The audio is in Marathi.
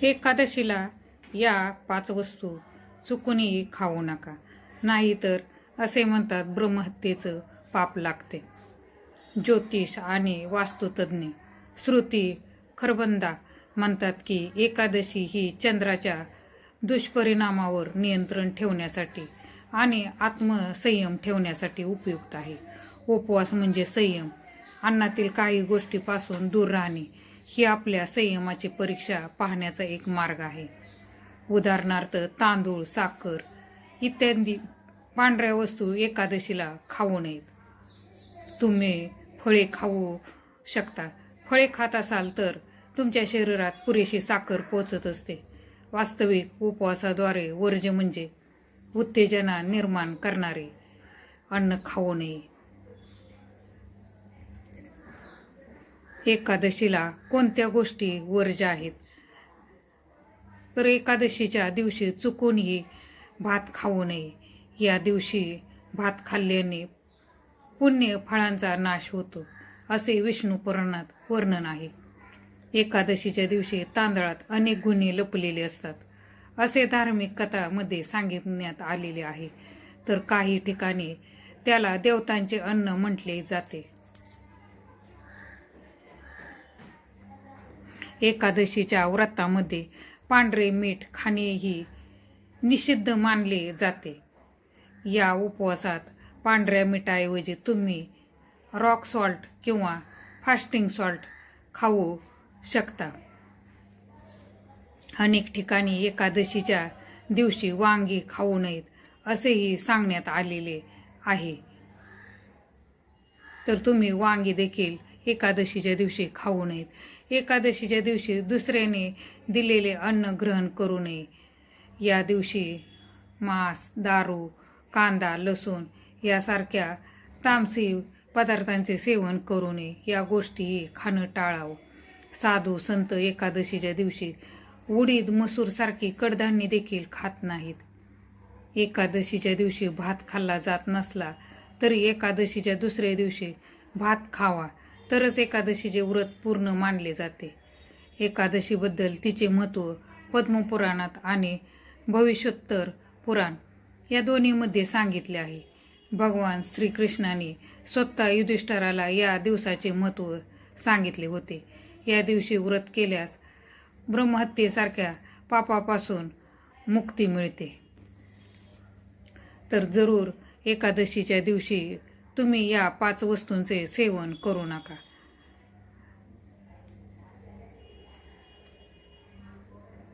एकादशीला या 5 वस्तू चुकूनही खाऊ नका, नाहीतर असे म्हणतात ब्रह्महत्येचं पाप लागते. ज्योतिष आणि वास्तुतज्ञ श्रुती खरबंदा म्हणतात की एकादशी ही चंद्राच्या दुष्परिणामावर नियंत्रण ठेवण्यासाठी आणि आत्मसंयम ठेवण्यासाठी उपयुक्त आहे. उपवास म्हणजे संयम. अन्नातील काही गोष्टीपासून दूर राहणे ही आपल्या संयमाची परीक्षा पाहण्याचा एक मार्ग आहे. उदाहरणार्थ तांदूळ, साखर इत्यादी पांढऱ्या वस्तू एकादशीला खाऊ नयेत. तुम्ही फळे खाऊ शकता. फळे खात असाल तर तुमच्या शरीरात पुरेशी साखर पोचत असते. वास्तविक उपवासाद्वारे वर्ज्य म्हणजे उत्तेजना निर्माण करणारे अन्न खाऊ नये. एकादशीला कोणत्या गोष्टी वर्ज्य आहेत? तर एकादशीच्या दिवशी चुकूनही भात खाऊ नये. या दिवशी भात खाल्ल्याने पुण्य फळांचा नाश होतो असे विष्णू पुराणात वर्णन आहे. एकादशीच्या दिवशी तांदळात अनेक गुन्हे लपलेले असतात असे धार्मिक कथांमध्ये सांगण्यात आलेले आहे. तर काही ठिकाणी त्याला देवतांचे अन्न म्हटले जाते. एकादशीच्या व्रतामध्ये पांढरे मीठ खाणेही निषिद्ध मानले जाते. या उपवासात पांढऱ्या मिठाऐवजी तुम्ही रॉक सॉल्ट किंवा फास्टिंग सॉल्ट खाऊ शकता. अनेक ठिकाणी एकादशीच्या दिवशी वांगी खाऊ नयेत असेही सांगण्यात आलेले आहे. तर तुम्ही वांगी देखील एकादशीच्या दिवशी खाऊ नयेत. एकादशीच्या दिवशी दुसऱ्याने दिलेले अन्न ग्रहण करू नये. या दिवशी मांस, दारू, कांदा, लसूण यासारख्या तामसी पदार्थांचे सेवन करू नये. या गोष्टीही खाणं टाळावं. साधू संत एकादशीच्या दिवशी उडीद, मसूर सारखी कडधान्ये देखील खात नाहीत. एकादशीच्या दिवशी भात खाल्ला जात नसला तरी एकादशीच्या दुसऱ्या दिवशी भात खावा, तरच एकादशीचे व्रत पूर्ण मानले जाते. एकादशीबद्दल तिचे महत्त्व पद्मपुराणात आणि भविष्योत्तर पुराण या दोन्हीमध्ये सांगितले आहे. भगवान श्रीकृष्णाने स्वतः युधिष्ठिराला या दिवसाचे महत्त्व सांगितले होते. या दिवशी व्रत केल्यास ब्रह्महत्येसारख्या पापापासून मुक्ती मिळते. तर जरूर एकादशीच्या दिवशी तुम्ही या 5 वस्तूंचे सेवन करू नका.